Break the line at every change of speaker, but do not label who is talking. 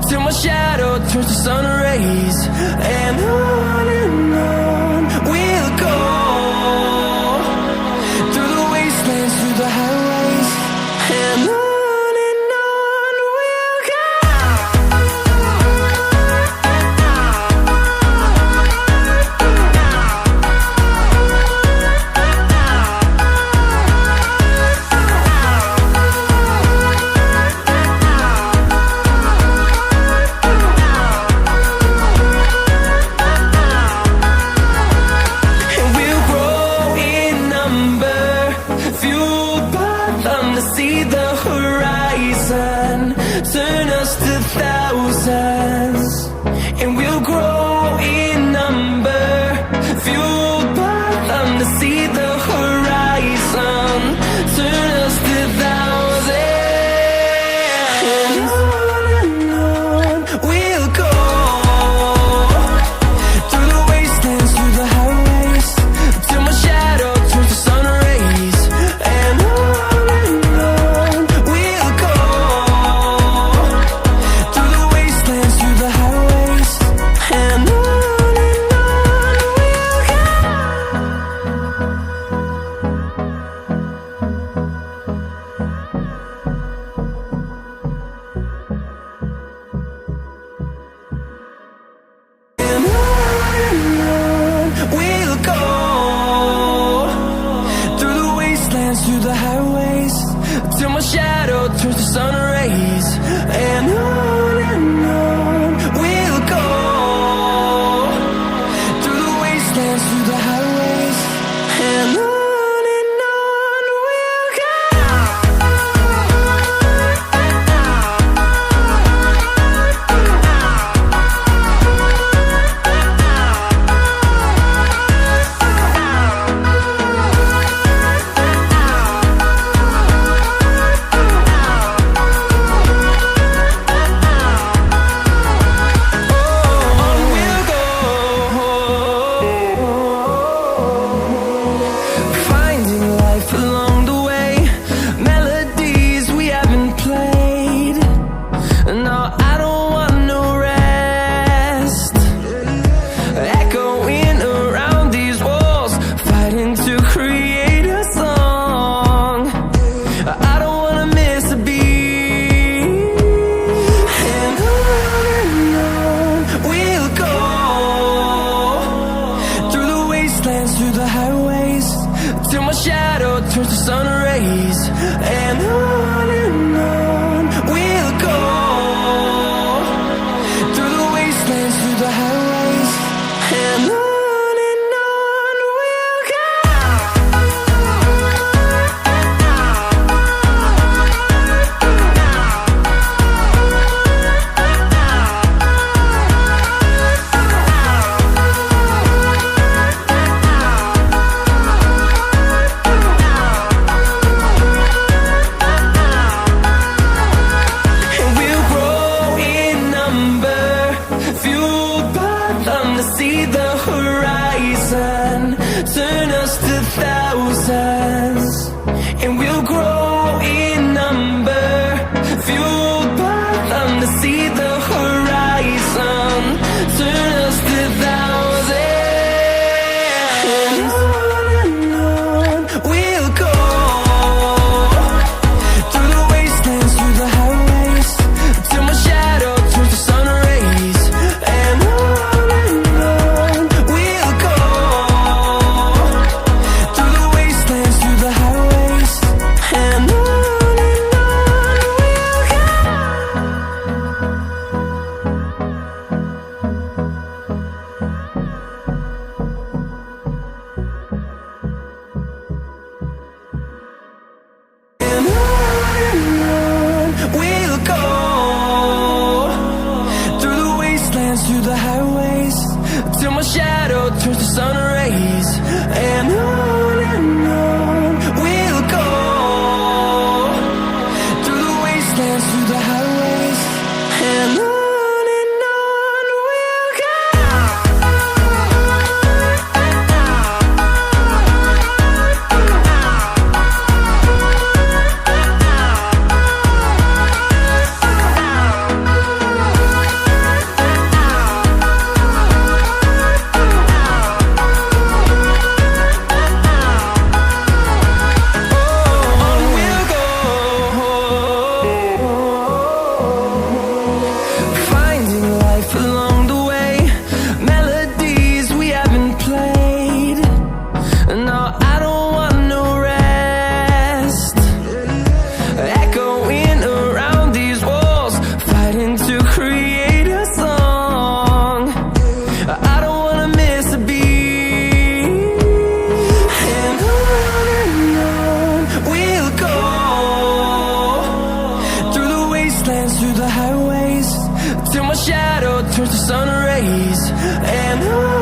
till my shadow turns to sun rays. And on we'll go, through the wastelands, through the highways, and on we'll go. See the horizon turn us to thousands, and we'll grow in number, fueled by them. To see the horizon turn us to thousands, and on we'll go, through the wastelands, through the highways, till my shadow turns to sun rays. And through the highways, till my shadow turns to sun rays. And on we'll go, through the wastelands, through the highways, and on we'll go. Through the highways, till my shadow turns to sun rays. And on we'll go, through the wastelands, through the highways, and on we'll go. To see the horizon turn us to thousands, and we'll grow in number, fueled by them. To see the horizon turn us to thousands, and on we'll go, through the wastelands, through the highways, till my shadow turns to sun rays. And through the highways, till my shadow turns to sun rays. And on we'll go, through the wastelands, through the highways, and on we'll go. fighting to create a song. I don't wanna miss a beat. And on we'll go, through the wastelands, through the highways, till my shadow turns to sun rays. And on